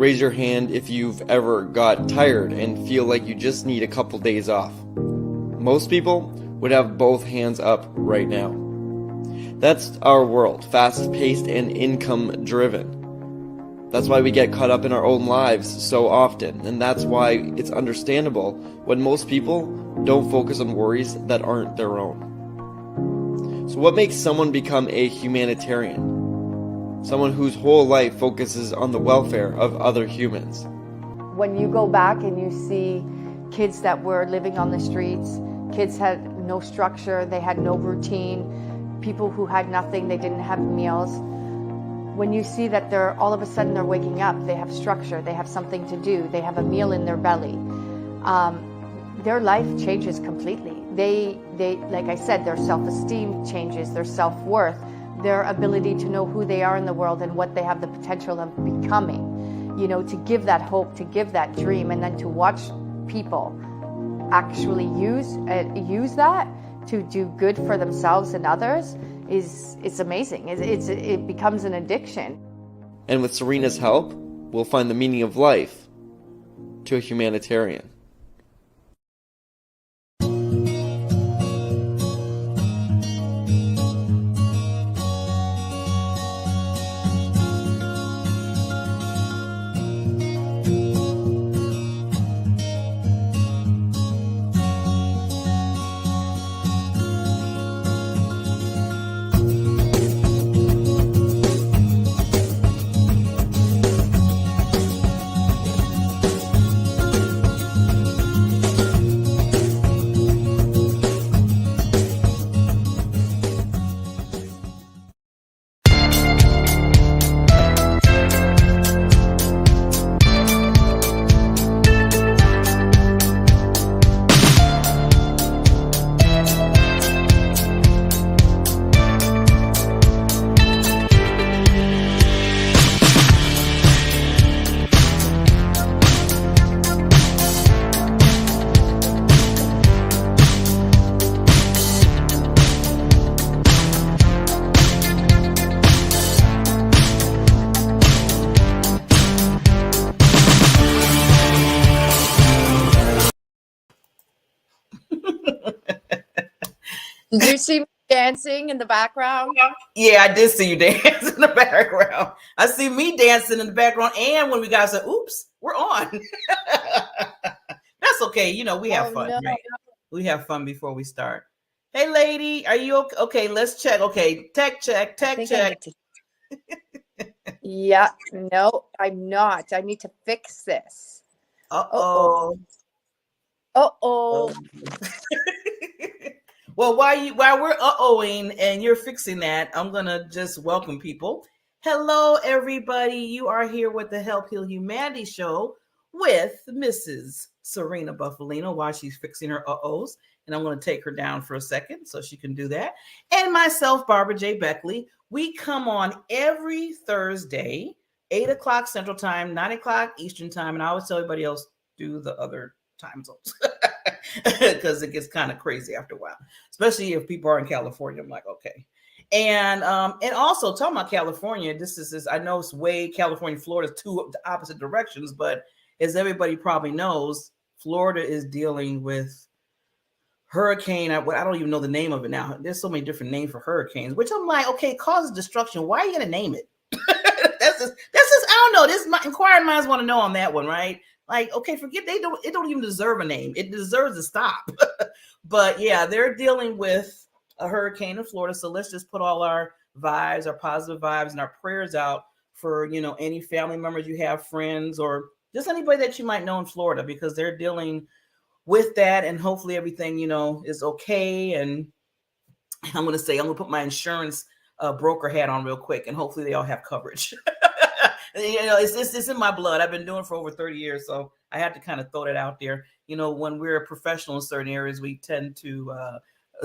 Raise your hand if you've ever got tired and feel like you just need a couple days off. Most people would have both hands up right now. That's our world, fast-paced and income-driven. That's why we get caught up in our own lives so often, and that's why it's understandable when most people don't focus on worries that aren't their own. So what makes someone become a humanitarian? Someone whose whole life focuses on the welfare of other humans. When you go back and you see kids that were living on the streets, kids had no structure, they had no routine, people who had nothing, they didn't have meals. When you see that they're all of a sudden they're waking up, they have structure, they have something to do, they have a meal in their belly, their life changes completely. They like I said, their self-esteem changes, their self-worth, their ability to know who they are in the world and what they have the potential of becoming, you know, to give that hope, to give that dream, and then to watch people actually use that to do good for themselves and others it's amazing. It becomes an addiction. And with Serena's help, we'll find the meaning of life to a humanitarian. Did you see me dancing in the background? Yeah, I did see you dance in the background. I see me dancing in the background, and when we guys said, "Oops, we're on." That's okay. You know, we have fun, right? We have fun before we start. Hey, lady, are you okay? Okay, let's check. Okay, tech check. Yeah, no, I'm not. I need to fix this. Uh-oh. Uh-oh. Well, while we're uh-ohing and you're fixing that, I'm gonna just welcome people. Hello, everybody. You are here with the Help Heal Humanity show with Mrs. Serena Bufalino while she's fixing her uh-ohs. And I'm going to take her down for a second so she can do that. And myself, Barbara J. Beckley. We come on every Thursday, 8 o'clock Central Time, 9 o'clock Eastern Time. And I always tell everybody else, do the other time zones because it gets kind of crazy after a while, especially if people are in California. I'm like, okay. And also talking about California, this is I know it's way California, Florida is two opposite directions, but as everybody probably knows, Florida is dealing with hurricane. I don't even know the name of it now. There's so many different names for hurricanes, which I'm like, okay, causes destruction. Why are you gonna name it? That's just I don't know. This my inquiring minds want to know on that one, right? Like, okay, forget it don't even deserve a name. It deserves to stop. But yeah, they're dealing with a hurricane in Florida. So let's just put all our vibes, our positive vibes, and our prayers out for, you know, any family members you have, friends, or just anybody that you might know in Florida, because they're dealing with that, and hopefully everything, you know, is okay. And I'm going to put my insurance broker hat on real quick, and hopefully they all have coverage. You know, it's in my blood. I've been doing it for over 30 years, so I have to kind of throw that out there. You know, when we're a professional in certain areas, we tend to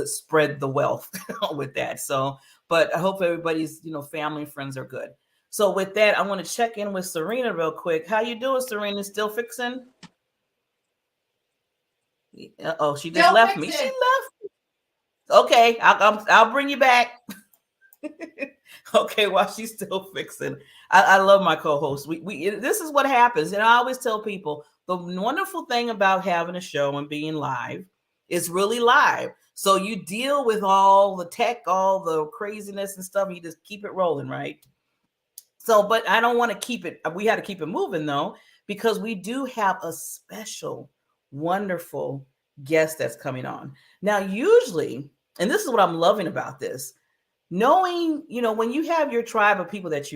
spread the wealth with that. So, but I hope everybody's, you know, family and friends are good. So with that, I want to check in with Serena real quick. How you doing, Serena? Still fixing? Oh, she just left me. She left. Okay, I'll bring you back. Okay, while she's still fixing, I love my co-host. This is what happens, and I always tell people the wonderful thing about having a show and being live is really live. So you deal with all the tech, all the craziness and stuff, and you just keep it rolling, right? So, but I don't want to keep it. We had to keep it moving though, because we do have a special, wonderful guest that's coming on now. Usually, and this is what I'm loving about this, knowing, when you have your tribe of people that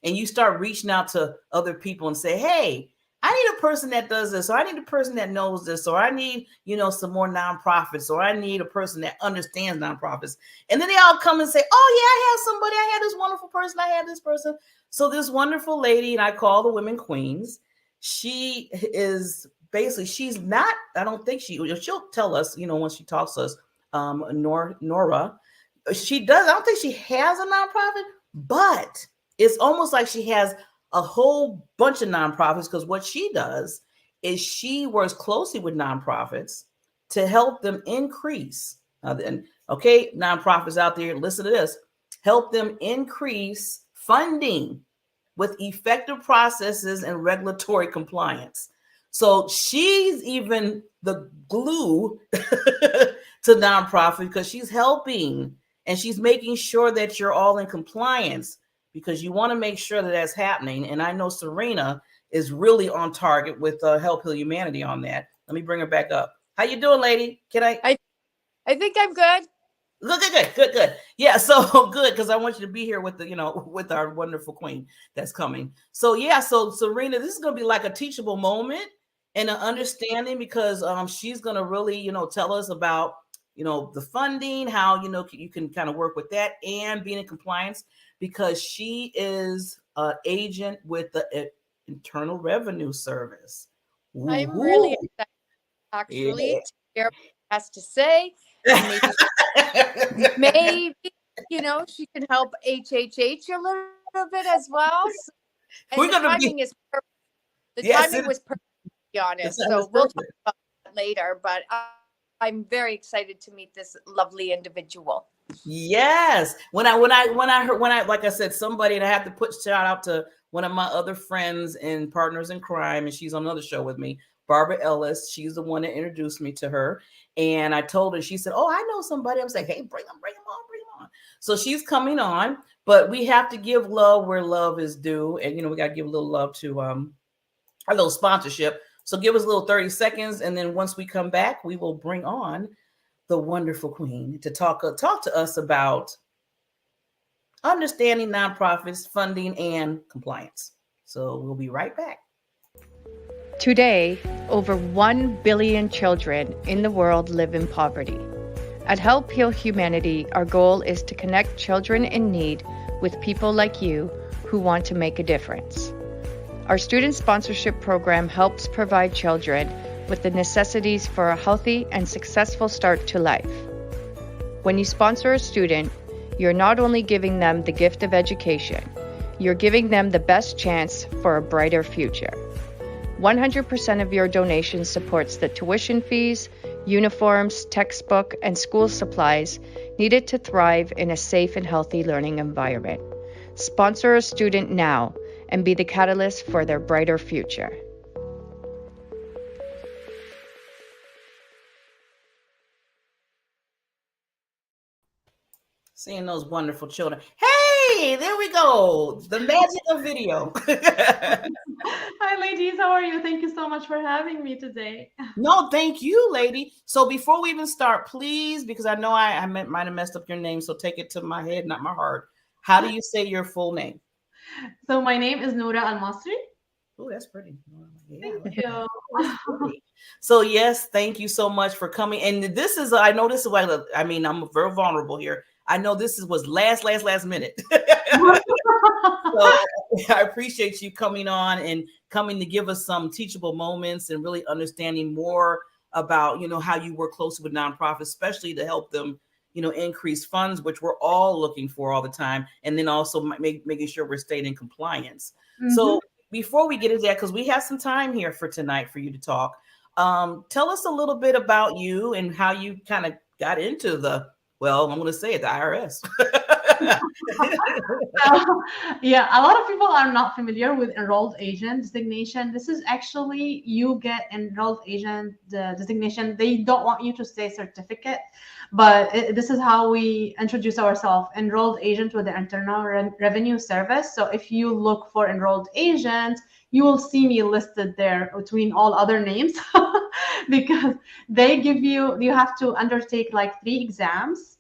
and you start reaching out to other people and say, hey, I need a person that does this, or I need a person that knows this, or I need, some more nonprofits, or I need a person that understands nonprofits. And then they all come and say, oh yeah, I have somebody, I had this wonderful person, I had this person. So this wonderful lady, and I call the women queens, she is basically, she's not, I don't think she'll tell us, when she talks to us, Nora, she does. I don't think she has a nonprofit, but it's almost like she has a whole bunch of nonprofits, because what she does is she works closely with nonprofits to help them increase. Okay, nonprofits out there, listen to this, help them increase funding with effective processes and regulatory compliance. So she's even the glue to nonprofit, because she's helping and she's making sure that you're all in compliance, because you want to make sure that that's happening. And I know Serena is really on target with Help Heal Humanity on that. Let me bring her back up. How you doing, lady? Can I think I'm good. Good. Yeah, so good, because I want you to be here with with our wonderful queen that's coming. So yeah, so Serena, this is going to be like a teachable moment and an understanding, because she's going to really, tell us about, the funding, how, you can kind of work with that and being in compliance, because she is an agent with the Internal Revenue Service. Ooh. I'm really excited, actually, to hear what she has to say. And maybe, she can help HHH a little bit as well. So, and We're the gonna timing is perfect. Timing was perfect, to be honest. So we'll talk about that later, but I'm very excited to meet this lovely individual. Yes. When I heard, like I said, somebody, and I have to put shout out to one of my other friends and partners in crime, and she's on another show with me, Barbara Ellis. She's the one that introduced me to her. And I told her, she said, oh, I know somebody. I was like, hey, bring them on. So she's coming on, but we have to give love where love is due. And, we got to give a little love to our little sponsorship. So give us a little 30 seconds. And then once we come back, we will bring on the wonderful queen to talk to us about understanding nonprofits, funding, and compliance. So we'll be right back. Today, over 1 billion children in the world live in poverty. At Help Heal Humanity, our goal is to connect children in need with people like you who want to make a difference. Our student sponsorship program helps provide children with the necessities for a healthy and successful start to life. When you sponsor a student, you're not only giving them the gift of education, you're giving them the best chance for a brighter future. 100% of your donation supports the tuition fees, uniforms, textbook, and school supplies needed to thrive in a safe and healthy learning environment. Sponsor a student now and be the catalyst for their brighter future. Seeing those wonderful children. Hey, there we go. The magic of video. Hi, ladies. How are you? Thank you so much for having me today. No, thank you, lady. So before we even start, please, because I know I might have messed up your name, so take it to my head, not my heart. How do you say your full name? So my name is Noura Al-Masri. Oh, that's pretty. Yeah. Thank you. So yes, thank you so much for coming. And this is, I know this is why, I mean, I'm very vulnerable here. I know this was last minute. So I appreciate you coming on and coming to give us some teachable moments and really understanding more about, how you work closely with nonprofits, especially to help them, increase funds, which we're all looking for all the time. And then also making sure we're staying in compliance. Mm-hmm. So before we get into that, because we have some time here for tonight for you to talk, tell us a little bit about you and how you kind of got into I'm going to say it, the IRS. Yeah, a lot of people are not familiar with enrolled agent designation. This is actually you get enrolled agent designation. They don't want you to say certificate, but this is how we introduce ourselves. Enrolled agent with the Internal Revenue Service. So if you look for enrolled agent, you will see me listed there between all other names because they give you have to undertake like 3 exams.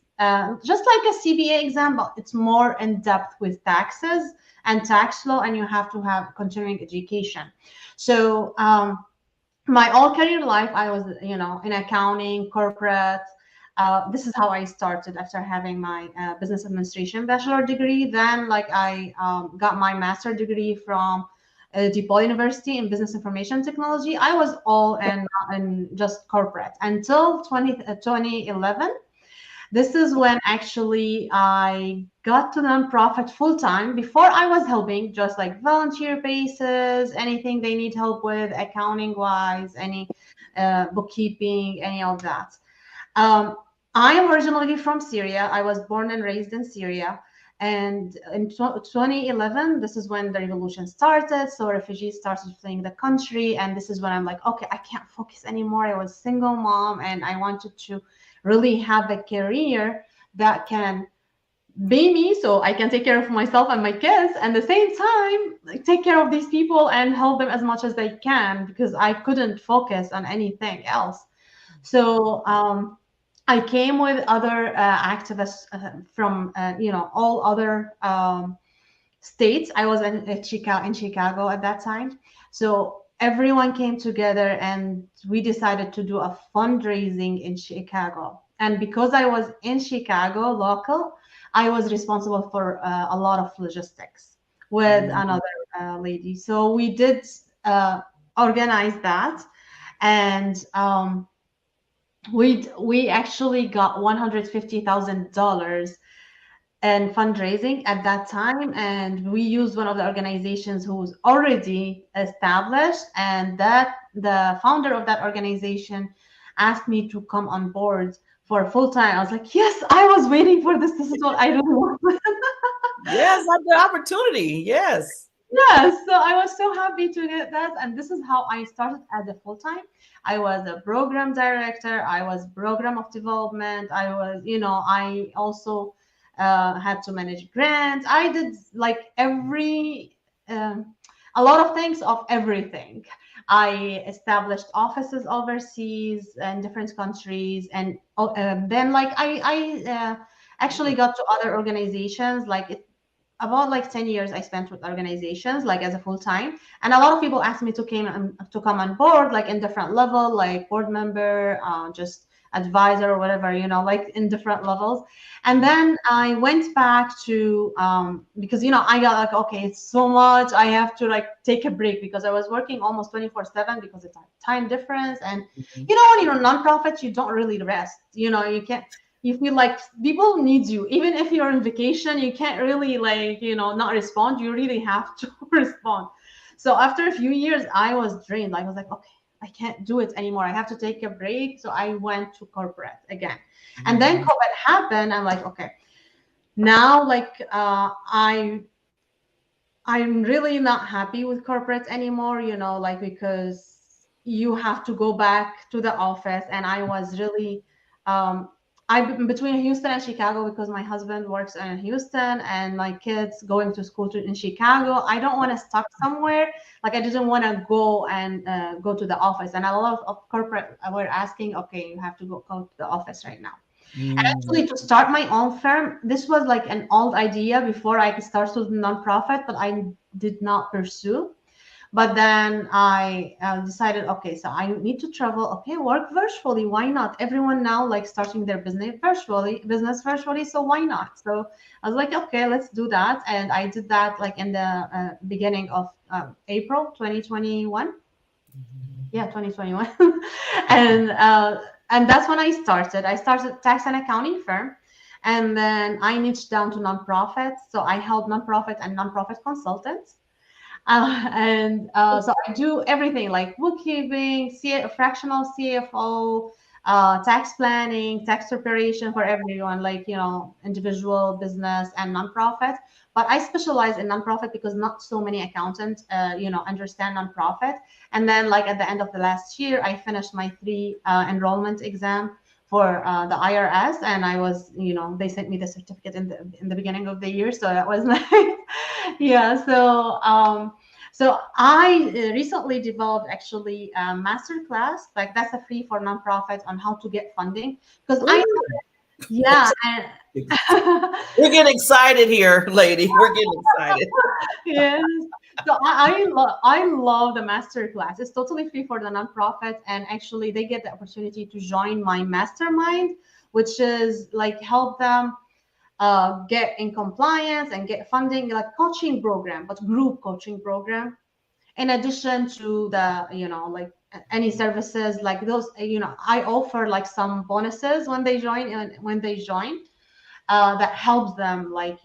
Just like a CBA exam, but it's more in depth with taxes and tax law, and you have to have continuing education. So my all career life, I was, in accounting, corporate. This is how I started after having my business administration bachelor degree. Then, like, I got my master degree from DePaul University in business information technology. I was all in just corporate until 2011. This is when actually I got to nonprofit full time. Before I was helping just like volunteer basis, anything they need help with, accounting wise, any bookkeeping, any of that. Um, I am originally from Syria. I was born and raised in Syria. And in 2011, this is when the revolution started. So refugees started fleeing the country. And this is when I'm like, okay, I can't focus anymore. I was a single mom and I wanted to really have a career that can be me so I can take care of myself and my kids, and at the same time like, take care of these people and help them as much as they can because I couldn't focus on anything else. So I came with other activists from all other states. I was in Chicago at that time. So everyone came together and we decided to do a fundraising in Chicago. And because I was in Chicago local, I was responsible for a lot of logistics with another lady. So we did organize that. And we actually got $150,000 and fundraising at that time, and we used one of the organizations who was already established, and that the founder of that organization asked me to come on board for full time. I was like, yes, I was waiting for this. This is what I really want. Yes, the opportunity. Yes. Yes, so I was so happy to get that, and this is how I started at the full time. I was a program director. I was program of development. I was, I also had to manage grants. I did like a lot of things of everything. I established offices overseas in different countries, and then like I actually got to other organizations like about like 10 years I spent with organizations like as a full time, and a lot of people asked me to come on board like in different level, like board member, just advisor or whatever, like in different levels. And then I went back to because I got like, okay, it's so much, I have to like take a break because I was working almost 24/7 because it's a time difference. And when you're a nonprofit, you don't really rest. You can't. You feel like people need you. Even if you're on vacation, you can't really like, not respond. You really have to respond. So after a few years, I was drained. I was like, okay, I can't do it anymore. I have to take a break. So I went to corporate again. And then COVID happened. I'm like, okay, now like I'm really not happy with corporate anymore, like because you have to go back to the office. And I was really I'm between Houston and Chicago because my husband works in Houston and my kids going to school in Chicago. I don't want to stuck somewhere. Like I didn't want to go and go to the office. And a lot of corporate were asking, okay, you have to go to the office right now. And actually, to start my own firm, this was like an old idea before I started nonprofit, but I did not pursue. But then I decided, okay, so I need to travel. Okay, work virtually. Why not? Everyone now like starting their business virtually. So why not? So I was like, okay, let's do that. And I did that like in the beginning of April 2021. Yeah, 2021. And that's when I started. I started tax and accounting firm. And then I niched down to nonprofits. So I help nonprofit and nonprofit consultants. So I do everything like bookkeeping, fractional CFO, tax planning, tax preparation for everyone, like, individual, business, and nonprofit. But I specialize in nonprofit because not so many accountants, understand nonprofit. And then, like, at the end of the last year, I finished my 3 enrollment exam for the IRS, and I was, they sent me the certificate in the beginning of the year, so that was nice. Yeah. So I recently developed actually a master class, like that's a free for nonprofits on how to get funding, because yeah, and We're getting excited here, lady. We're getting excited. yes. So I love the master class. It's totally free for the nonprofits, and actually they get the opportunity to join my mastermind, which is like help them get in compliance and get funding, like coaching program, but group coaching program. In addition to the, like any services like those, I offer like some bonuses when they join, that helps them, like,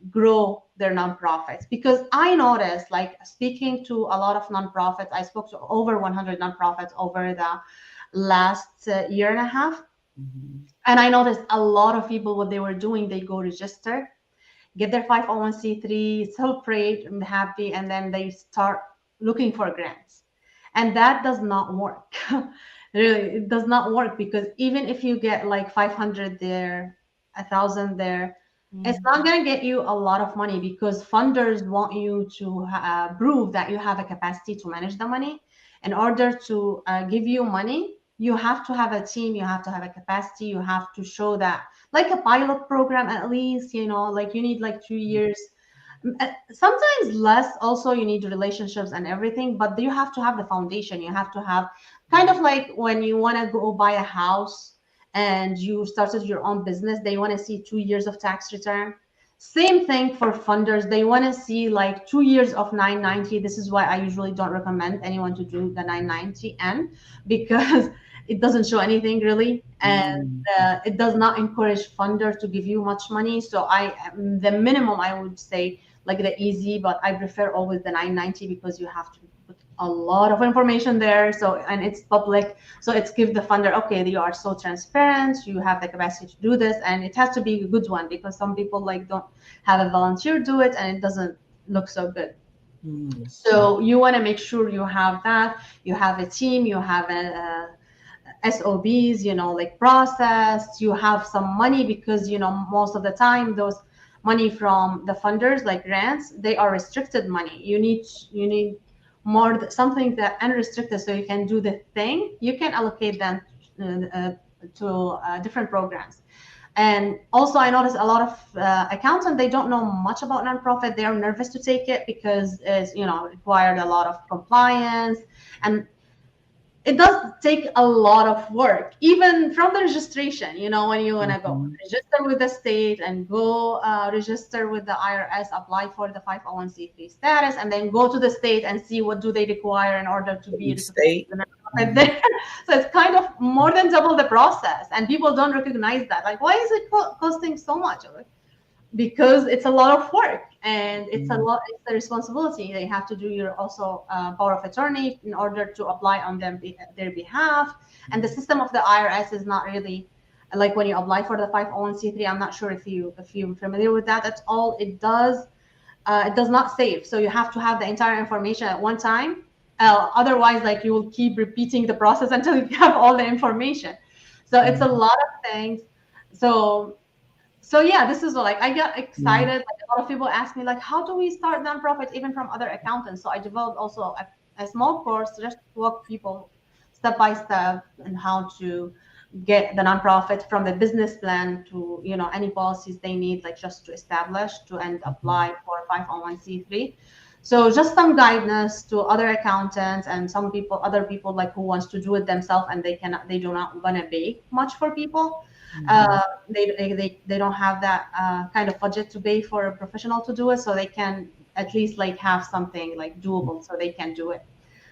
grow their nonprofits. Because I noticed, like, speaking to a lot of nonprofits, I spoke to over 100 nonprofits over the last year and a half. And I noticed a lot of people, what they were doing, they go register, get their 501c3, celebrate and happy, and then they start looking for grants. And that does not work. Really, it does not work, because even if you get like 500 there, 1,000 there, it's not going to get you a lot of money, because funders want you to prove that you have a capacity to manage the money. In order to give you money, you have to have a team, you have to have a capacity, you have to show that, like a pilot program at least, like you need like 2 years, sometimes less. Also, you need relationships and everything, but you have to have the foundation. You have to have kind of like when you want to go buy a house and you started your own business, they want to see 2 years of tax return. Same thing for funders. They want to see like 2 years of 990. This is why I usually don't recommend anyone to do the 990N, because it doesn't show anything really, and it does not encourage funders to give you much money. So the minimum I would say, like the easy, but I prefer always the 990, because you have to put a lot of information there. So, and it's public, so it's give the funder, okay, you are so transparent, you have the capacity to do this, and it has to be a good one, because some people like don't have a volunteer do it and it doesn't look so good. So you want to make sure you have that, you have a team, you have a SOBs, like process, you have some money, because most of the time those money from the funders, like grants, they are restricted money. You need more, something that unrestricted, so you can do the thing. You can allocate them to different programs. And also I noticed a lot of accountants, they don't know much about nonprofit. They are nervous to take it because it's required a lot of compliance, and it does take a lot of work, even from the registration. When you want to go register with the state and go register with the IRS, apply for the 501c3 status, and then go to the state and see what do they require in order to be state. There. So it's kind of more than double the process, and people don't recognize that. Like, why is it costing so much? Because it's a lot of work, and it's a responsibility. They have to do your also power of attorney in order to apply on their behalf. And the system of the IRS is not really like when you apply for the 501c3. I'm not sure if you're familiar with that at all. It does not save, so you have to have the entire information at one time. Otherwise, like, you will keep repeating the process until you have all the information. So it's a lot of things. So yeah, this is like, I got excited. Like, a lot of people ask me, like, how do we start nonprofits, even from other accountants? So I developed also a small course to just walk people step by step and how to get the nonprofit from the business plan to any policies they need, like just to establish and apply for 501c3. So just some guidance to other accountants and other people like who wants to do it themselves, and they do not want to pay much for people. They don't have that kind of budget to pay for a professional to do it, so they can at least like have something like doable, so they can do it.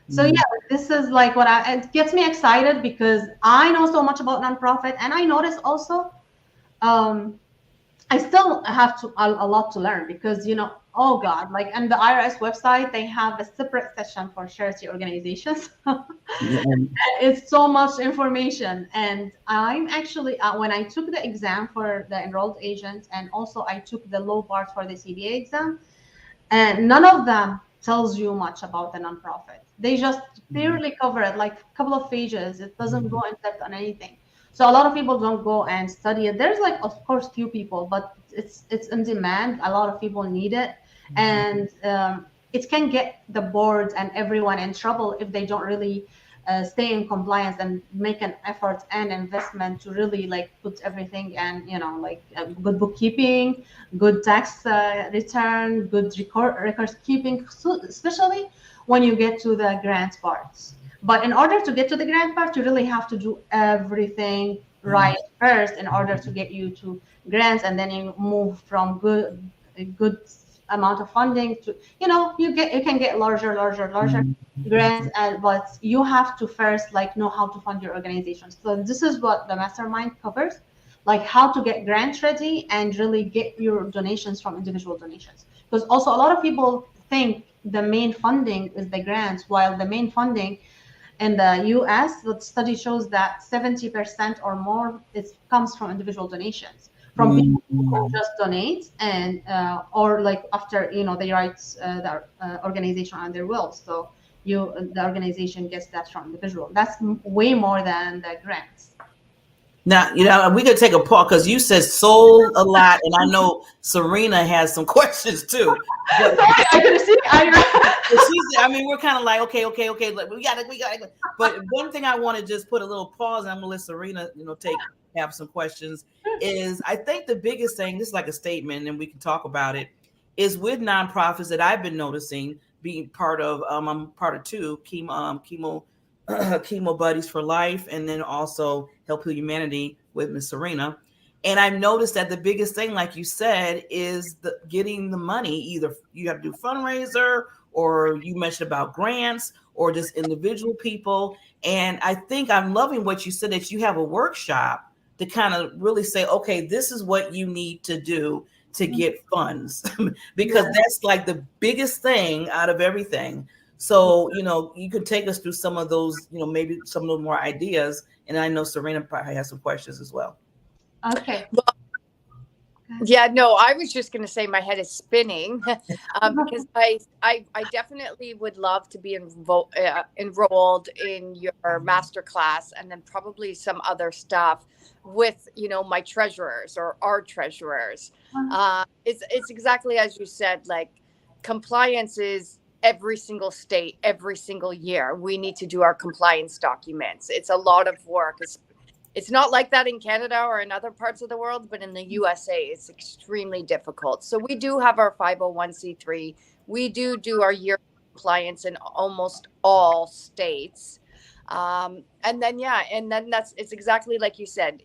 So yeah, this is like it gets me excited, because I know so much about nonprofit, and I notice also I still have a lot to learn, because Oh God, like on the IRS website, they have a separate section for charity organizations. It's so much information. And I'm actually, when I took the exam for the enrolled agent, and also I took the low part for the CBA exam, and none of them tells you much about the nonprofit. They just purely cover it, like a couple of pages. It doesn't go in depth on anything. So a lot of people don't go and study it. There's like, of course, few people, but it's in demand. A lot of people need it, and it can get the board and everyone in trouble if they don't really stay in compliance and make an effort and investment to really like put everything, and like good bookkeeping, good tax return, good records keeping, so especially when you get to the grant parts. But in order to get to the grant part, you really have to do everything right first in order to get you to grants, and then you move from good amount of funding to you can get larger grants, but you have to first like know how to fund your organization. So this is what the mastermind covers, like how to get grant ready and really get your donations from individual donations. Because also a lot of people think the main funding is the grants, while the main funding in the US, the study shows that 70% or more comes from individual donations, from people who just donate, and or like after they write the organization on their will. So the organization gets that from individual. That's way more than the grants. Now, we could take a pause because you said sold a lot, and I know Serena has some questions too. But sorry, I could see. I mean, we're kind of like, okay, like, we got it. But one thing I want to just put a little pause, and I'm gonna let Serena, have some questions. Is I think the biggest thing, this is like a statement, and we can talk about it, is with nonprofits that I've been noticing being part of. I'm part of two chemo Buddies for Life, and then also Help Heal Humanity with Miss Serena. And I've noticed that the biggest thing, like you said, is getting the money. Either you have to do fundraiser, or you mentioned about grants, or just individual people. And I think I'm loving what you said, that you have a workshop to kind of really say, okay, this is what you need to do to get funds, because that's like the biggest thing out of everything. So, you could take us through some of those, maybe some of those more ideas. And I know Serena probably has some questions as well. Okay. Well, yeah, no, I was just going to say my head is spinning because I definitely would love to be enrolled in your masterclass, and then probably some other stuff with, my treasurers or our treasurers. It's exactly as you said, like compliance is every single state, every single year. We need to do our compliance documents. It's a lot of work. It's not like that in Canada or in other parts of the world, but in the USA, it's extremely difficult. So we do have our 501c3. We do our year compliance in almost all states. And then it's exactly like you said,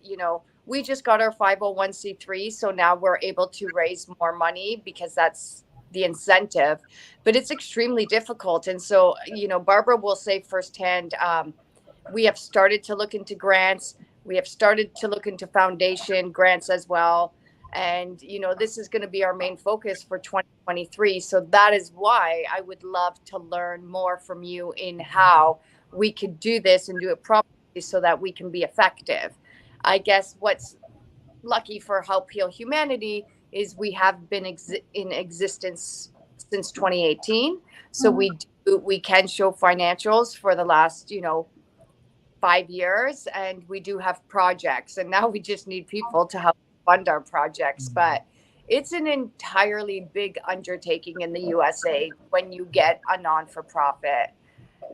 we just got our 501c3. So now we're able to raise more money because that's the incentive, but it's extremely difficult. And so, Barbara will say firsthand, we have started to look into grants. We have started to look into foundation grants as well. And, this is going to be our main focus for 2023. So that is why I would love to learn more from you in how we could do this and do it properly so that we can be effective. I guess what's lucky for Help Heal Humanity is we have been in existence since 2018. So we can show financials for the last, 5 years, and we do have projects, and now we just need people to help fund our projects. But it's an entirely big undertaking in the USA when you get a non-for-profit.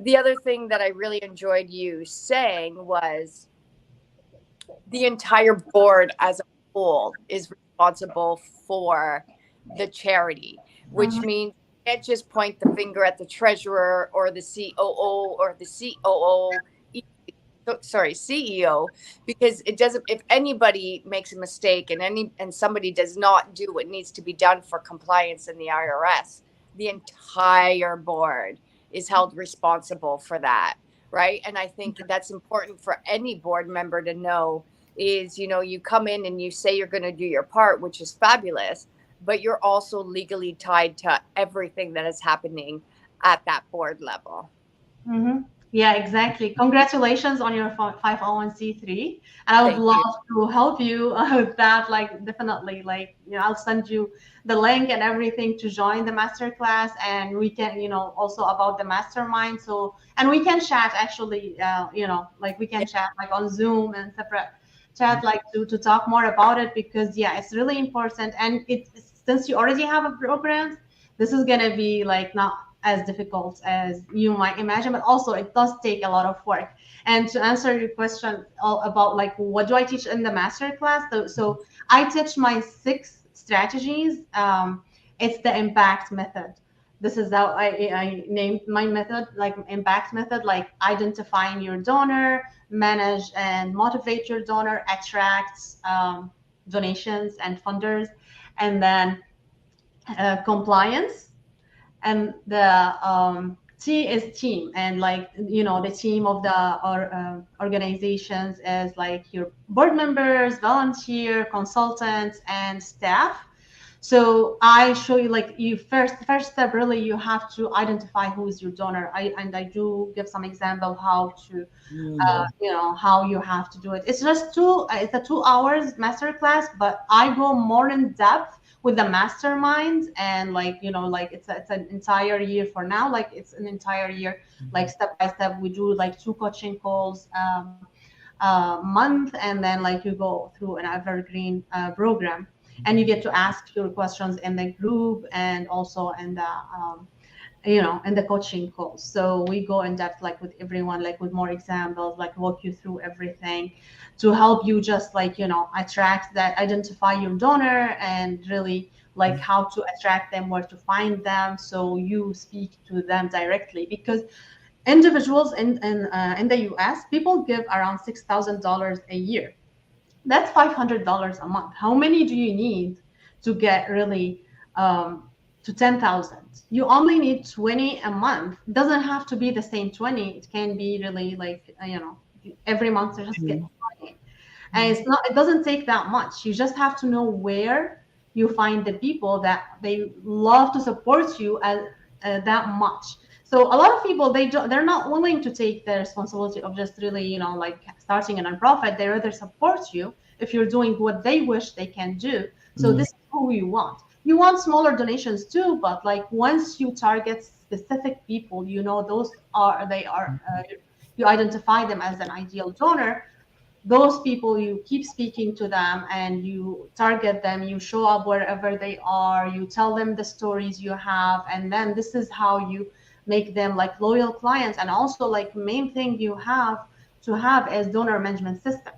The other thing that I really enjoyed you saying was the entire board as a whole is responsible for the charity, which means you can't just point the finger at the treasurer or the COO or the CEO, because it doesn't. If anybody makes a mistake and somebody does not do what needs to be done for compliance in the IRS, the entire board is held responsible for that, right? And I think that's important for any board member to know is, you come in and you say you're going to do your part, which is fabulous, but you're also legally tied to everything that is happening at that board level. Mm-hmm. Yeah, exactly. Congratulations on your 501c3. And I would Thank love you. to help you with that. Like, definitely, like, I'll send you the link and everything to join the masterclass. And we can, also about the mastermind. So, and we can chat actually, like we can chat like on Zoom and separate chat, like to talk more about it, because yeah, it's really important. And since you already have a program, this is going to be like not as difficult as you might imagine, but also it does take a lot of work. And to answer your question about like what do I teach in the master class, so I teach my 6 strategies. It's the impact method. This is how I named my method, like impact method, like identifying your donor, manage and motivate your donor, attract donations and funders, and then compliance. And the T is team, and like the team of the organizations is like your board members, volunteer, consultants, and staff. So I show you, like, you first step, really you have to identify who is your donor. I do give some example how to how you have to do it. It's just it's a 2 hours master class, but I go more in depth with the masterminds, and like like it's an entire year for now. Like it's an entire year, like step by step. We do like 2 coaching calls month, and then like you go through an evergreen program, and you get to ask your questions in the group and also in the in the coaching calls. So we go in depth, like with everyone, like with more examples, like walk you through everything to help you just like attract that, identify your donor, and really like how to attract them, where to find them, so you speak to them directly. Because individuals in the US, people give around $6,000 a year. That's $500 a month. How many do you need to get really to 10,000? You only need 20 a month. It doesn't have to be the same 20. It can be really like every month just get 20. And it doesn't take that much. You just have to know where you find the people that they love to support you that much. So a lot of people, they're not willing to take the responsibility of just really like starting a nonprofit. They rather support you if you're doing what they wish they can do. So this is who you want. You want smaller donations too, but like once you target specific people, those are you identify them as an ideal donor. Those people, you keep speaking to them and you target them, you show up wherever they are, you tell them the stories you have, and then this is how you make them like loyal clients. And also, like, main thing you have to have is donor management system.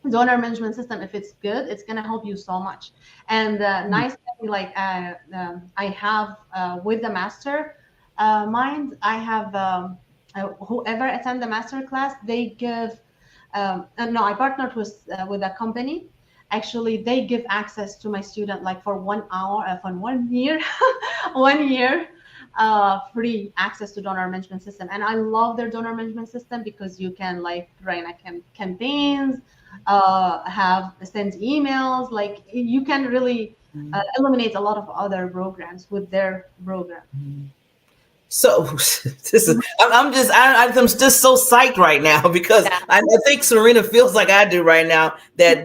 Donor management system, if it's good, it's going to help you so much. And nice thing, like I have with the master mind, I have whoever attend the master class, they give no, I partnered with a company. Actually, they give access to my student like for 1 hour, for 1 year, 1 year, free access to donor management system. And I love their donor management system because you can like run campaigns, send emails, like you can really eliminate a lot of other programs with their program. So this is I'm just so psyched right now because I think Serena feels like I do right now, that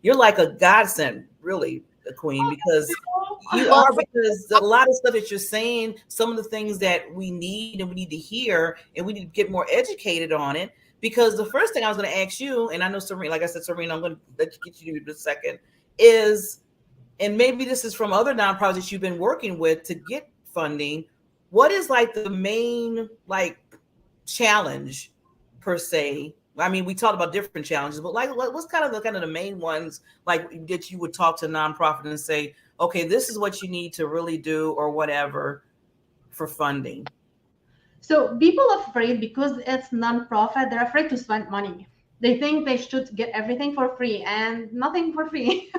you're like a godsend, really, the queen, because you are, because a lot of stuff that you're saying, some of the things that we need and we need to hear and we need to get more educated on it. Because the first thing I was going to ask you, and I know Serena, like I said, Serena, I'm going to let you get you in a second, is, and maybe this is from other nonprofits that you've been working with to get funding, what is like the main like challenge per se? I mean, we talked about different challenges, but like what's kind of the main ones like that you would talk to a nonprofit and say, okay, this is what you need to really do or whatever for funding? So people are afraid because it's nonprofit, they're afraid to spend money. They think they should get everything for free, and nothing for free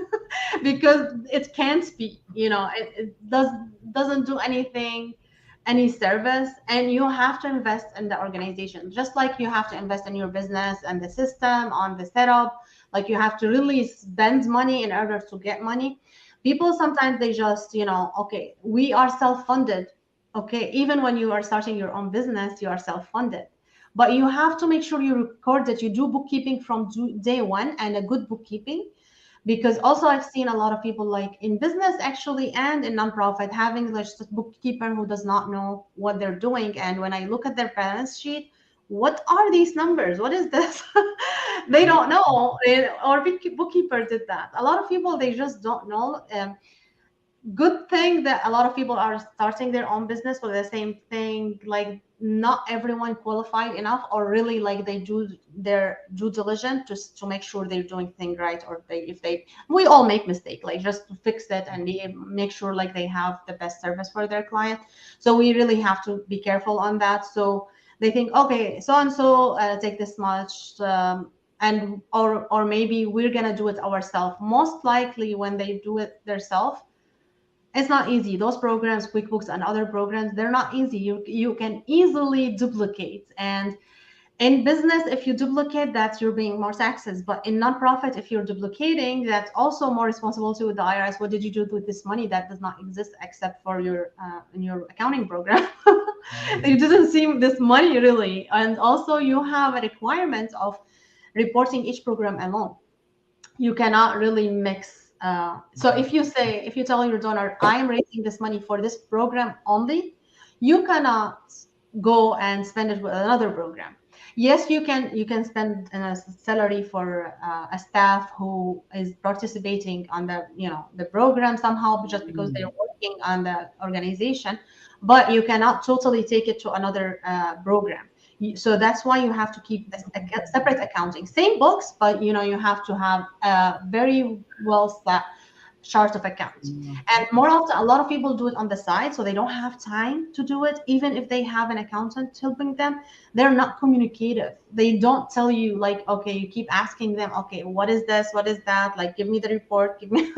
because it can't be, it doesn't do anything, any service. And you have to invest in the organization, just like you have to invest in your business and the system on the setup. Like you have to really spend money in order to get money. People sometimes they just, okay, we are self-funded. Okay, even when you are starting your own business, you are self-funded. But you have to make sure you record that you do bookkeeping from day one, and a good bookkeeping. Because also I've seen a lot of people like in business actually and in nonprofit having like just a bookkeeper who does not know what they're doing. And when I look at their balance sheet, what are these numbers? What is this? They don't know. Or bookkeeper did that. A lot of people, they just don't know. Good thing that a lot of people are starting their own business, but the same thing, like not everyone qualified enough, or really like they do their due diligence just to make sure they're doing things right, or we all make mistake, like just to fix it and make sure like they have the best service for their client. So we really have to be careful on that. So they think, okay, so and so take this much, and or maybe we're gonna do it ourselves. Most likely when they do it themselves, it's not easy. Those programs, QuickBooks and other programs, they're not easy. You can easily duplicate. And in business, if you duplicate, that's you're paying more taxes. But in nonprofit, if you're duplicating, that's also more responsibility with the IRS. What did you do with this money that does not exist except for your in your accounting program? It doesn't seem this money really. And also you have a requirement of reporting each program alone. You cannot really mix. So if you tell your donor, I am raising this money for this program only, you cannot go and spend it with another program. Yes, you can spend a salary for a staff who is participating on the program somehow, just because they're working on the organization, but you cannot totally take it to another program. So that's why you have to keep a separate accounting, same books, but you have to have a very well set chart of accounts. And more often, a lot of people do it on the side, so they don't have time to do it. Even if they have an accountant helping them, they're not communicative. They don't tell you, like, okay, you keep asking them, okay, what is this, what is that, like, give me the report, give me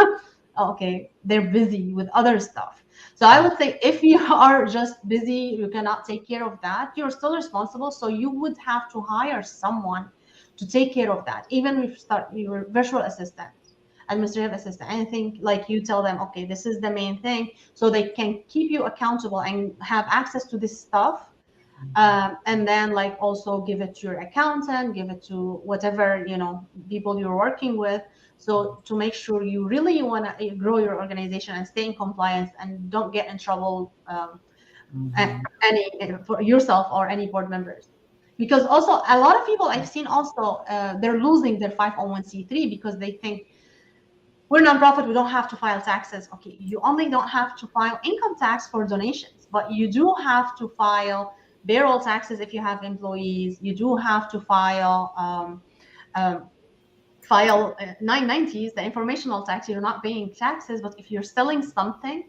okay, they're busy with other stuff. So I would say if you are just busy, you cannot take care of that, you're still responsible. So you would have to hire someone to take care of that. Even if you start your virtual assistant, administrative assistant, anything, like you tell them, okay, this is the main thing, so they can keep you accountable and have access to this stuff. And then like also give it to your accountant, give it to whatever people you're working with, so to make sure you really want to grow your organization and stay in compliance and don't get in trouble any for yourself or any board members. Because also a lot of people I've seen also they're losing their 501c3 because they think we're nonprofit, we don't have to file taxes. Okay, you only don't have to file income tax for donations, but you do have to file payroll taxes if you have employees. You do have to file 990s, the informational tax. You're not paying taxes, but if you're selling something,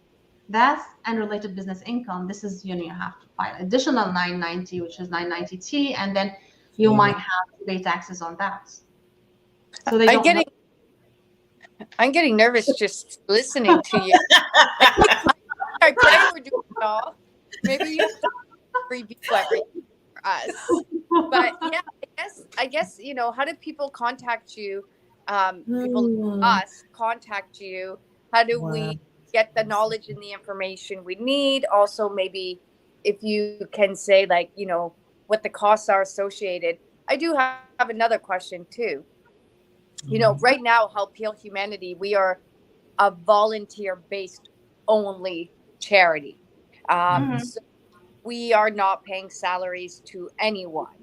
that's unrelated business income. This is, you have to file additional 990, which is 990T, and then you might have to pay taxes on that. So they I'm getting nervous just listening to you. I pray we're doing it all. Maybe you review everything for us. But yeah, I guess how do people contact you? People like us contact you. How do we get the knowledge and the information we need? Also, maybe if you can say like what the costs are associated. I do have another question too. Right now, Help Heal Humanity, we are a volunteer-based only charity. So we are not paying salaries to anyone.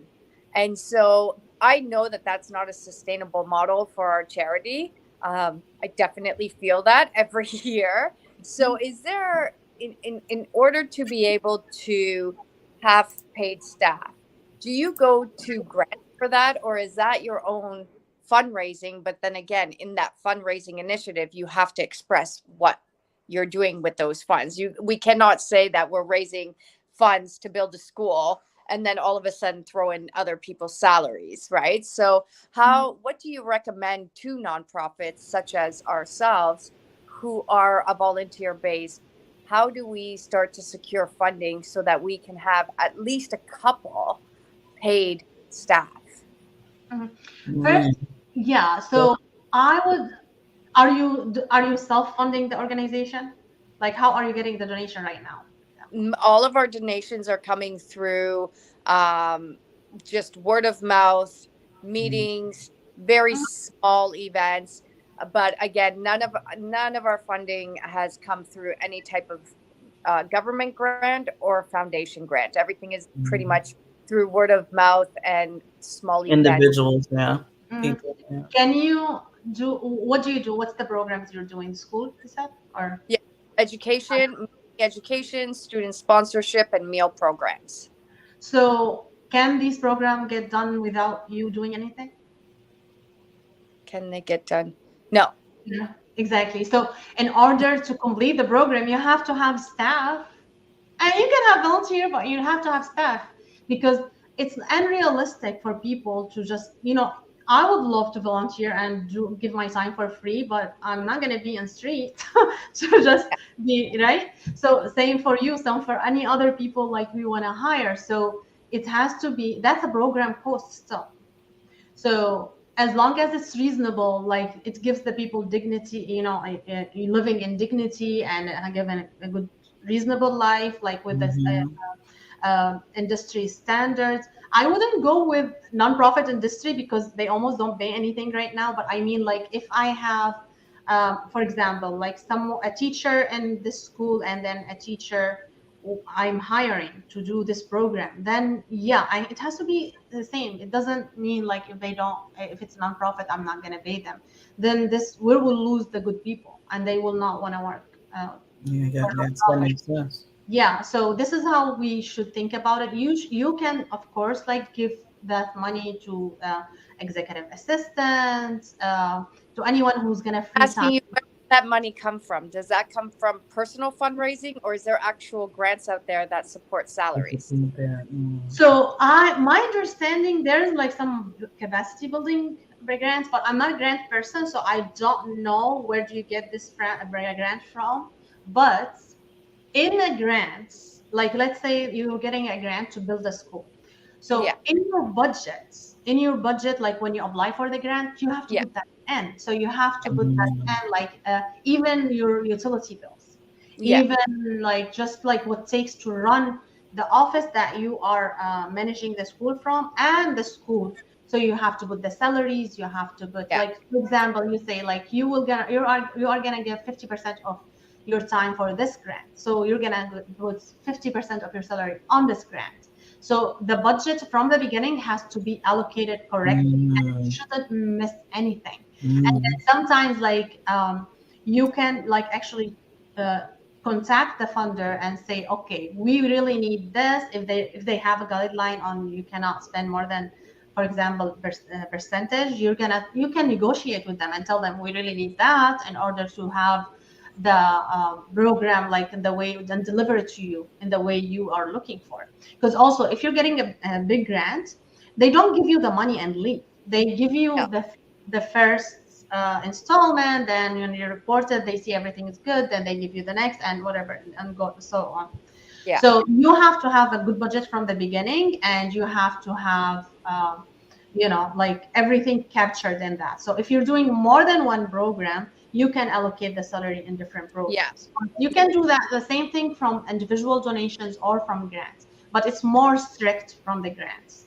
And so I know that that's not a sustainable model for our charity. I definitely feel that every year. So is there, in order to be able to have paid staff, do you go to grant for that, or is that your own fundraising? But then again, in that fundraising initiative, you have to express what you're doing with those funds. We cannot say that we're raising funds to build a school and then all of a sudden throw in other people's salaries, right? So what do you recommend to nonprofits such as ourselves who are a volunteer based? How do we start to secure funding so that we can have at least a couple paid staff? First, yeah. So I would Are you self-funding the organization? Like, how are you getting the donation right now? All of our donations are coming through just word of mouth, meetings, very small events. But again, none of our funding has come through any type of government grant or foundation grant. Everything is pretty much through word of mouth and small events. Individuals, yeah. People, yeah. Can you do, what do you do? What's the programs you're doing? School, you said? Or yeah, education, student sponsorship, and meal programs. so can these programs get done without you doing anything? Can they get done? No. Yeah, exactly. So in order to complete the program, you have to have staff, and you can have volunteer, but you have to have staff, because it's unrealistic for people to just, I would love to volunteer and give my time for free, but I'm not going to be on street to just be right. So same for you, some for any other people like we want to hire. So it has to be, that's a program cost still. So as long as it's reasonable, like it gives the people dignity, living in dignity and given a good reasonable life, like with this industry standards. I wouldn't go with nonprofit industry because they almost don't pay anything right now. But I mean, like if I have, for example, like a teacher in this school and then a teacher I'm hiring to do this program, then yeah, it has to be the same. It doesn't mean like if it's nonprofit, I'm not going to pay them. Then we will lose the good people and they will not want to work. That makes sense. Yeah, so this is how we should think about it. You can, of course, like give that money to executive assistants, to anyone who's going to free Asking time. you, where does that money come from? Does that come from personal fundraising, or is there actual grants out there that support salaries? So my understanding, there's like some capacity building grants, but I'm not a grant person, so I don't know where do you get this grant from. But in the grants, like let's say you're getting a grant to build a school. So in your budget, like when you apply for the grant, you have to put that in. So you have to put that in, like even your utility bills, even like just like what it takes to run the office that you are managing the school from and the school. So you have to put the salaries, you have to put like, for example, you say like you are gonna give 50% of your time for this grant. So you're gonna put 50% of your salary on this grant. So the budget from the beginning has to be allocated correctly and you shouldn't miss anything. And then sometimes like you can like actually contact the funder and say, okay, we really need this. If they have a guideline on you cannot spend more than, for example, percentage, you can negotiate with them and tell them we really need that in order to have the program like in the way and deliver it to you in the way you are looking for. Because also if you're getting a big grant, they don't give you the money and leave. They give you the first installment, then when you report it, they see everything is good, then they give you the next and whatever and go so on. So you have to have a good budget from the beginning, and you have to have like everything captured in that. So if you're doing more than one program, you can allocate the salary in different programs. You can do that, the same thing from individual donations or from grants, but it's more strict from the grants.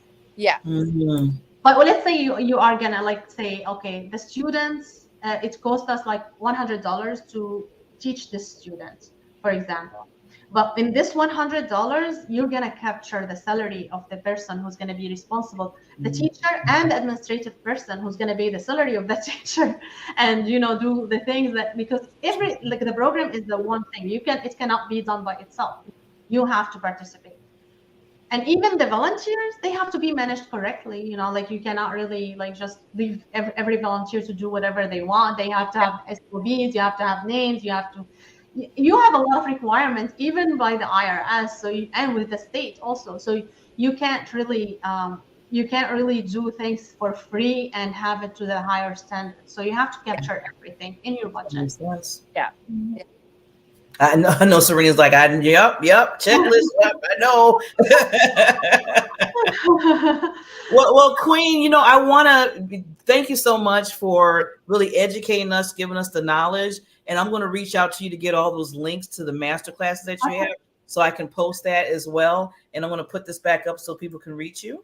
But let's say you are gonna like say, okay, the students, it costs us like $100 to teach this student, for example. But in this $100, you're gonna capture the salary of the person who's gonna be responsible, the teacher and the administrative person who's gonna pay the salary of the teacher, and do the things that, because the program is the one thing it cannot be done by itself. You have to participate. And even the volunteers, they have to be managed correctly. Like you cannot really like just leave every volunteer to do whatever they want. They have to have SOBs, you have to have names, you have a lot of requirements, even by the IRS. And with the state also. So you can't really do things for free and have it to the higher standard. So you have to capture everything in your budget. I know Serena's like, yep, checklist, I know. Well, Queen, I want to thank you so much for really educating us, giving us the knowledge. And I'm going to reach out to you to get all those links to the master classes that you have, so I can post that as well. And I'm going to put this back up so people can reach you.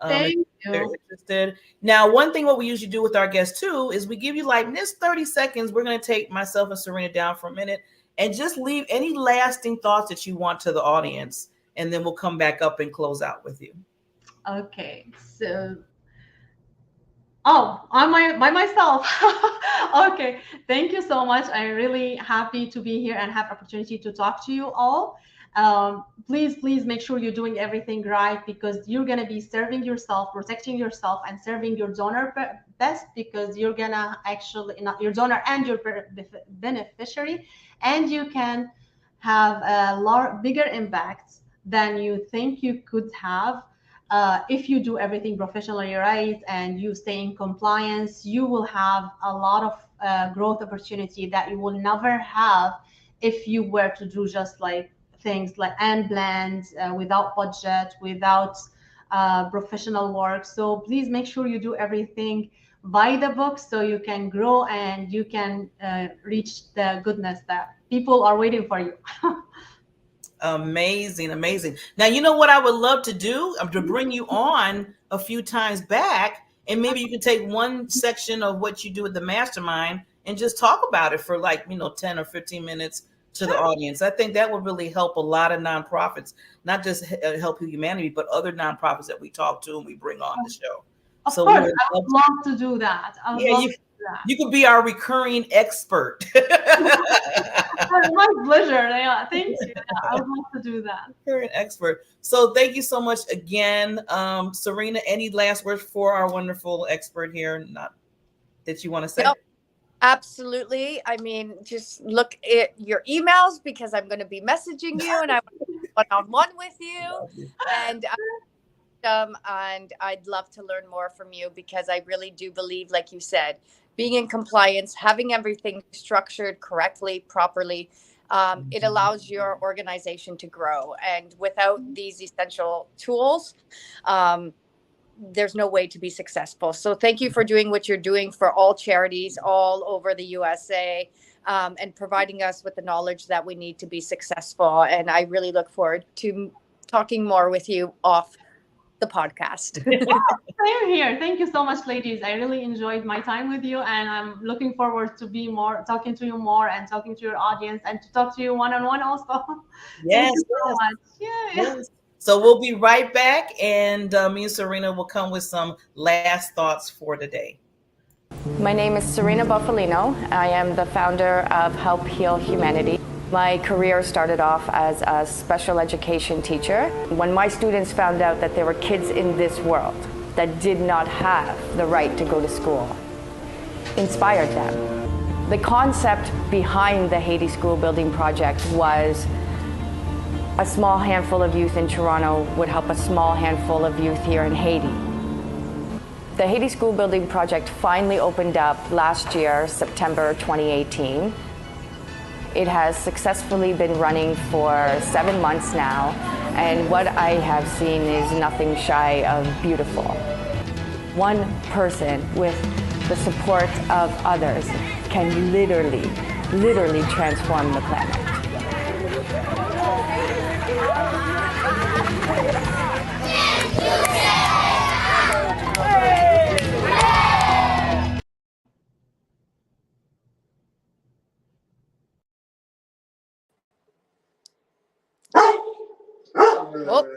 Thank If they're interested. Now, one thing what we usually do with our guests too is we give you like this 30 seconds. We're going to take myself and Serena down for a minute and just leave any lasting thoughts that you want to the audience. And then we'll come back up and close out with you. Okay, so I'm by myself. Okay, thank you so much. I'm really happy to be here and have opportunity to talk to you all. Please make sure you're doing everything right, because you're gonna be serving yourself, protecting yourself, and serving your donor best, because you're gonna actually not your donor and your beneficiary, and you can have a bigger impact than you think you could have. If you do everything professionally right and you stay in compliance, you will have a lot of growth opportunity that you will never have if you were to do just like things like unplanned, without budget, without professional work. So please make sure you do everything by the book so you can grow and you can reach the goodness that people are waiting for you. Amazing. Now, you know what I would love to do? To bring you on a few times back, and maybe you can take one section of what you do with the mastermind and just talk about it for 10 or 15 minutes to the audience. I think that would really help a lot of nonprofits, not just Help Heal Humanity, but other nonprofits that we talk to and we bring on the show. Of course, I would love to do that. You could be our recurring expert. My pleasure. Yeah, thank you. Yeah, I would love to do that. You're an expert. So thank you so much again. Serena, any last words for our wonderful expert here? Not that you want to say? Nope. Absolutely. I mean, just look at your emails, because I'm going to be messaging you and I want to be one-on-one with you. And I'd love to learn more from you, because I really do believe, like you said, being in compliance, having everything structured correctly, properly, it allows your organization to grow. And without these essential tools, there's no way to be successful. So thank you for doing what you're doing for all charities all over the USA, and providing us with the knowledge that we need to be successful. And I really look forward to talking more with you off the podcast. Same here. Thank you so much, ladies. I really enjoyed my time with you, and I'm looking forward to talking to you more and talking to your audience, and to talk to you one-on-one also. Yes. Thank you so much. Yes. So we'll be right back, and me and Serena will come with some last thoughts for today. My name is Serena Bufalino. I am the founder of Help Heal Humanity. My career started off as a special education teacher. When my students found out that there were kids in this world that did not have the right to go to school, inspired them. The concept behind the Haiti School Building Project was a small handful of youth in Toronto would help a small handful of youth here in Haiti. The Haiti School Building Project finally opened up last year, September 2018. It has successfully been running for 7 months now, and what I have seen is nothing shy of beautiful. One person with the support of others can literally transform the planet. Oh,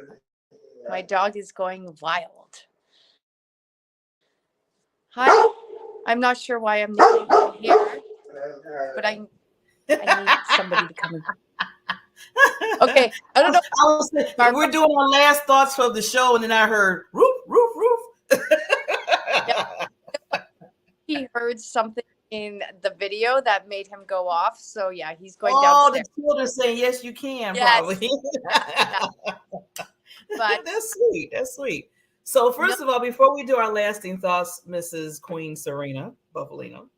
my dog is going wild. Hi, I'm not sure why I'm here, but I need somebody to come in. Okay, I don't know. We're doing our last thoughts of the show, and then I heard roof, roof, roof. Yeah. He heard something in the video that made him go off. So yeah, he's going downstairs. The children saying yes, you can. Yes. Probably. But that's sweet. That's sweet. So first of all, before we do our lasting thoughts, Mrs. Queen Serena Bufalino,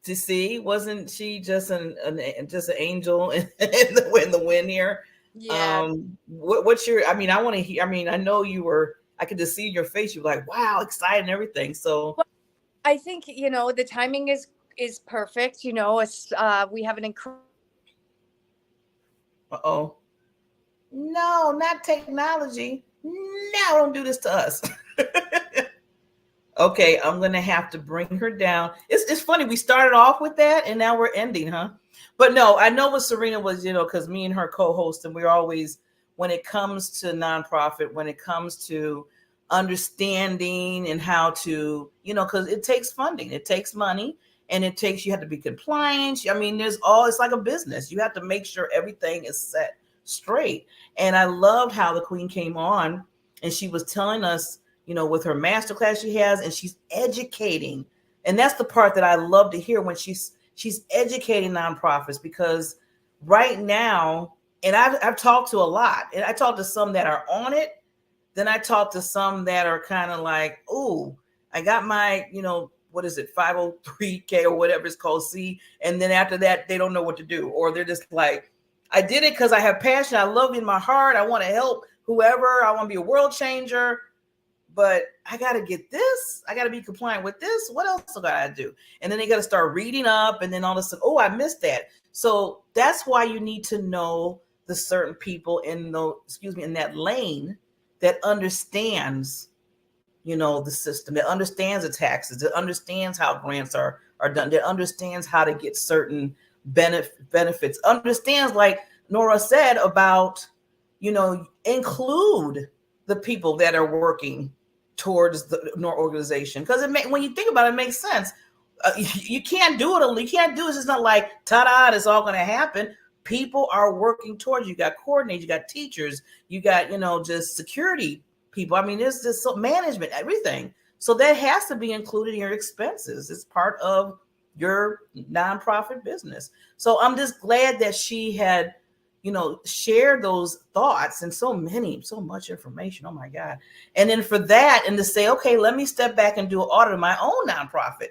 to see, wasn't she just an angel in the wind here? Yeah. What's your? I mean, I want to hear. I mean, I know you were. I could just see your face. You were like, wow, excited and everything. So, I think, you know, the timing is perfect. You know, it's we have an incredible. Uh-oh. No, not technology. No, don't do this to us. Okay, I'm gonna have to bring her down. It's funny. We started off with that, and now we're ending, huh? But no, I know what Serena was, you know, because me and her co-host, and we're always, when it comes to nonprofit, when it comes to understanding and how to, you know, because it takes funding, it takes money, and it takes, you have to be compliant. I mean, it's like a business. You have to make sure everything is set straight. And I loved how the Queen came on, and she was telling us, you know, with her masterclass she has, and she's educating. And that's the part that I love to hear, when she's educating nonprofits, because right now, and I've talked to a lot, and I talked to some that are on it, then I talked to some that are kind of like, oh, I got my, you know, what is it, 503k or whatever it's called, C, and then after that they don't know what to do, or they're just like, I did it because I have passion, I love it in my heart, I want to help whoever, I want to be a world changer, but I got to get this. I got to be compliant with this. What else do I got to do? And then they got to start reading up, and then all of a sudden, oh, I missed that. So that's why you need to know the certain people in that lane that understands, you know, the system, that understands the taxes, that understands how grants are done, that understands how to get certain benefits, understands, like Nora said, about, you know, include the people that are working towards the NOR organization, because when you think about it, it makes sense. You can't do it. You can't do it. It's not like ta-da, it's all going to happen. People are working towards. You got coordinators, you got teachers, you got, you know, just security people. I mean, there's just management, everything. So that has to be included in your expenses. It's part of your nonprofit business. So I'm just glad that she had, you know, share those thoughts, and so much information. Oh my God. And then for that, and to say, okay, let me step back and do an audit of my own nonprofit.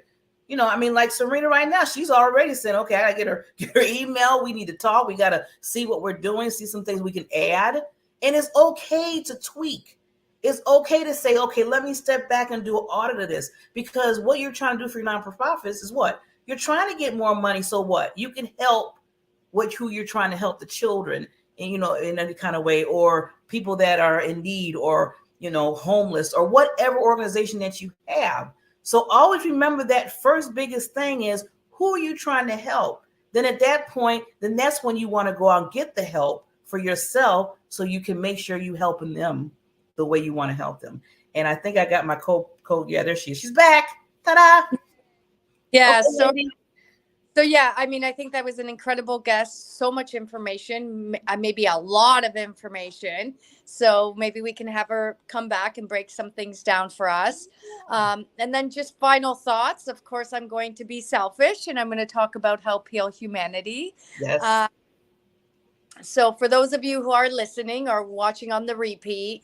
You know, I mean, like Serena right now, she's already said, okay, I gotta get her email. We need to talk. We got to see what we're doing, see some things we can add. And it's okay to tweak. It's okay to say, okay, let me step back and do an audit of this, because what you're trying to do for your nonprofits is what? You're trying to get more money. So what? You can help who you're trying to help, the children, and, you know, in any kind of way, or people that are in need, or, you know, homeless, or whatever organization that you have. So always remember that first biggest thing is, who are you trying to help? Then at that point, then that's when you want to go out and get the help for yourself, so you can make sure you helping them the way you want to help them. And I think I got my code. Yeah, there she is. She's back. Ta-da. Yeah. Okay, So yeah, I mean, I think that was an incredible guest. So much information, maybe a lot of information. So maybe we can have her come back and break some things down for us. And then just final thoughts. Of course, I'm going to be selfish, and I'm going to talk about Help Heal Humanity. yes. So for those of you who are listening or watching on the repeat,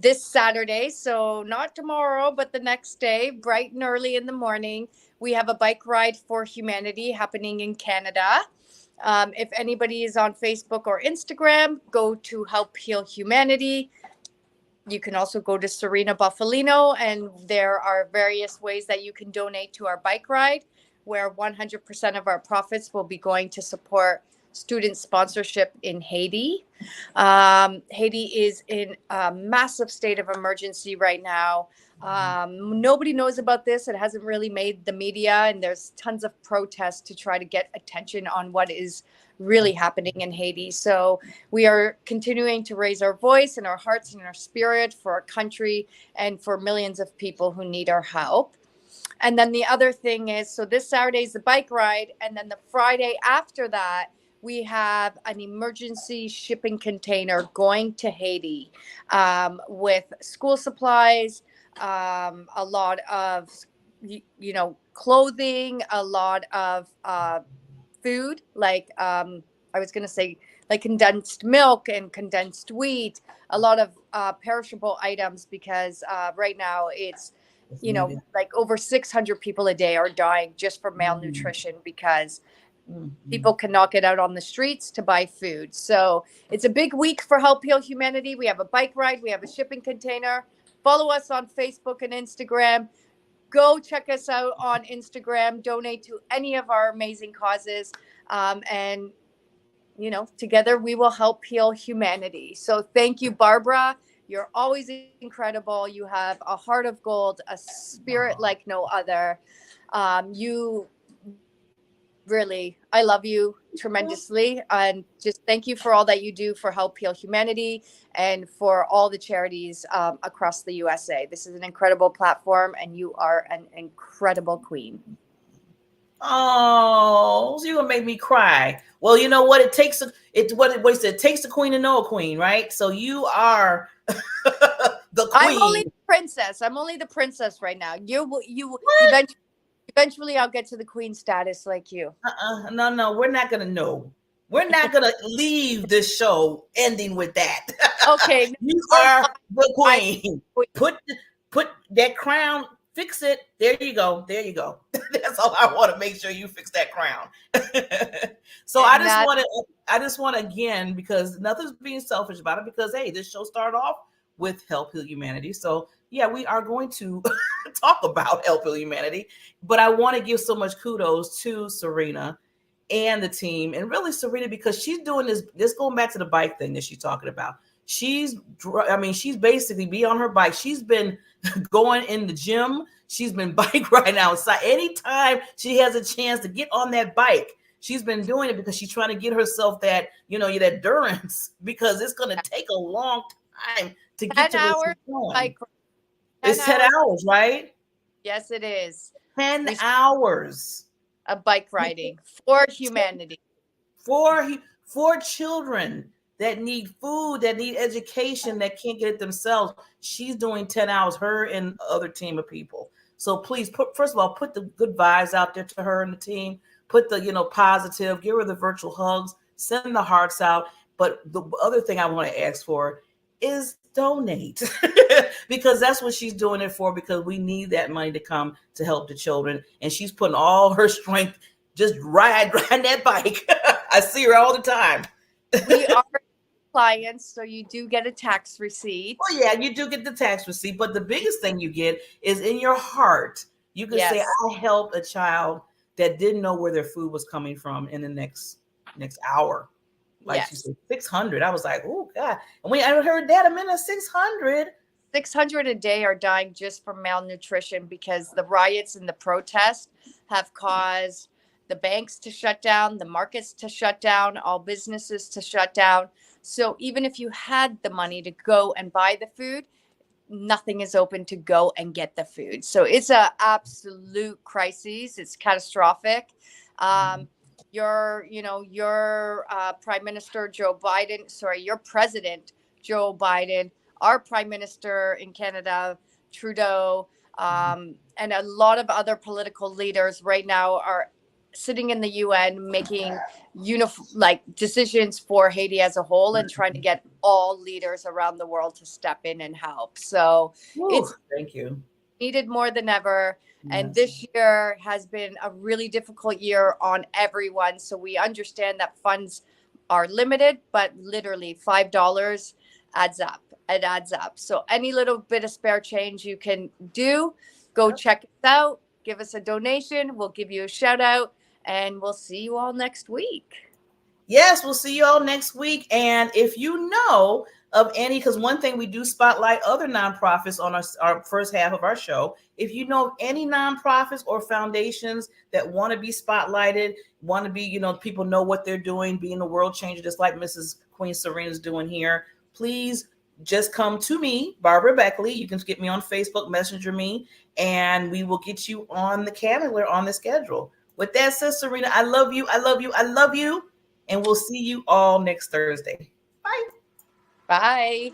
this Saturday, so not tomorrow, but the next day, bright and early in the morning, we have a bike ride for humanity happening in Canada. If anybody is on Facebook or Instagram, go to Help Heal Humanity. You can also go to Serena Bufalino, and there are various ways that you can donate to our bike ride, where 100% of our profits will be going to support student sponsorship in Haiti. Haiti is in a massive state of emergency right now. Nobody knows about this. It hasn't really made the media, and there's tons of protests to try to get attention on what is really happening in Haiti. So we are continuing to raise our voice and our hearts and our spirit for our country and for millions of people who need our help. And then the other thing is, so this Saturday is the bike ride, and then the Friday after that, we have an emergency shipping container going to Haiti with school supplies, a lot of, clothing, a lot of food, like I was going to say, like condensed milk and condensed wheat, a lot of perishable items, because right now it's, like over 600 people a day are dying just from malnutrition because people cannot get out on the streets to buy food. So it's a big week for Help Heal Humanity. We have a bike ride. We have a shipping container. Follow us on Facebook and Instagram. go check us out on Instagram, donate to any of our amazing causes. And, you know, together we will help heal humanity. So thank you, Barbara. You're always incredible. You have a heart of gold, a spirit like no other. You really, I love you tremendously. And just thank you for all that you do for Help Heal Humanity and for all the charities across the USA. This is an incredible platform, and you are an incredible queen. Oh, so you're gonna make me cry. Well, you know what? It takes what he said. It takes a queen to know a queen, right? So you are the queen. I'm only the princess. I'm only the princess right now. You eventually I'll get to the queen status like you. No, we're not gonna know. We're not gonna leave this show ending with that. Okay, you are the queen. Put that crown. Fix it. There you go. There you go. That's all I want to make sure you fix that crown. So I just want to again, because nothing's being selfish about it, because hey, this show started off with Help Heal Humanity. So yeah, we are going to talk about Help Heal Humanity, but I want to give so much kudos to Serena and the team, and really Serena, because she's doing this going back to the bike thing that she's talking about. She's basically be on her bike. She's been going in the gym. She's been bike riding outside. Anytime she has a chance to get on that bike, she's been doing it because she's trying to get herself that, that endurance, because it's going to take a long time to get to where she's going. It's 10 hours, right? Yes, it is. 10 hours of bike riding for humanity. For children that need food, that need education, that can't get it themselves. She's doing 10 hours, her and other team of people. So please first of all, put the good vibes out there to her and the team, put the, positive, give her the virtual hugs, send the hearts out. But the other thing I want to ask for is donate, because that's what she's doing it for, because we need that money to come to help the children. And she's putting all her strength, just riding that bike. I see her all the time. We are clients, so you do get a tax receipt. Oh yeah, you do get the tax receipt, but the biggest thing you get is in your heart. You can say, I helped a child that didn't know where their food was coming from in the next hour. Like you said, 600. I was like, oh God. And I heard that a minute, 600. 600 a day are dying just from malnutrition, because the riots and the protests have caused the banks to shut down, the markets to shut down, all businesses to shut down. So even if you had the money to go and buy the food, nothing is open to go and get the food. So it's an absolute crisis. It's catastrophic. Your Prime Minister Joe Biden, your President Joe Biden, our Prime Minister in Canada, Trudeau, and a lot of other political leaders right now are sitting in the UN making decisions for Haiti as a whole, and trying to get all leaders around the world to step in and help. So thank you. Needed more than ever. Yes. And this year has been a really difficult year on everyone. So we understand that funds are limited, but literally $5 adds up. It adds up. So any little bit of spare change you can do, go check us out, give us a donation. We'll give you a shout out, and we'll see you all next week. Yes, we'll see you all next week. And if you know of any, because one thing we do spotlight other nonprofits on our first half of our show. If you know of any nonprofits or foundations that want to be spotlighted, want to be, people know what they're doing, being a world changer, just like Mrs. Queen Serena's doing here, please just come to me, Barbara Beckley. You can get me on Facebook, messenger me, and we will get you on the calendar, on the schedule. With that said, Serena, I love you. I love you. I love you. And we'll see you all next Thursday. Bye. Bye.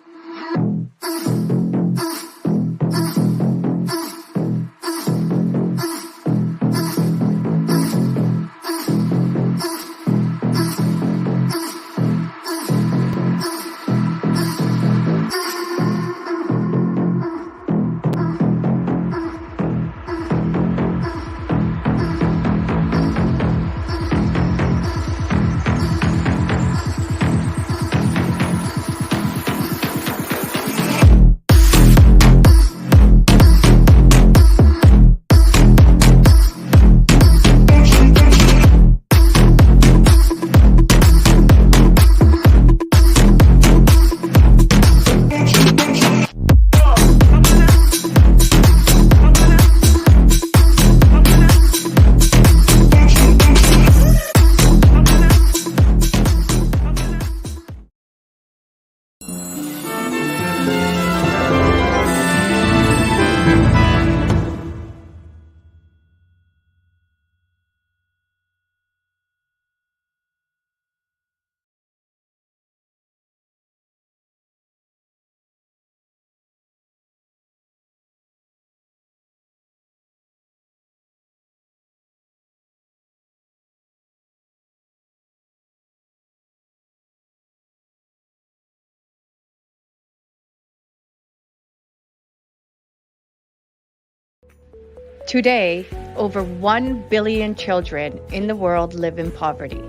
Today, over 1 billion children in the world live in poverty.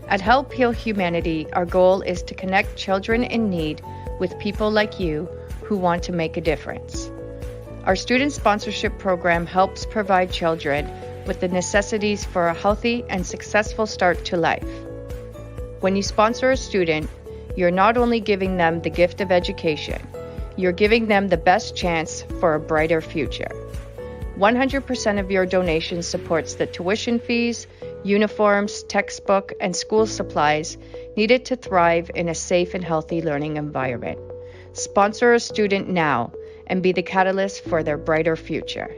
At Help Heal Humanity, our goal is to connect children in need with people like you who want to make a difference. Our student sponsorship program helps provide children with the necessities for a healthy and successful start to life. When you sponsor a student, you're not only giving them the gift of education, you're giving them the best chance for a brighter future. 100% of your donation supports the tuition fees, uniforms, textbook, and school supplies needed to thrive in a safe and healthy learning environment. Sponsor a student now and be the catalyst for their brighter future.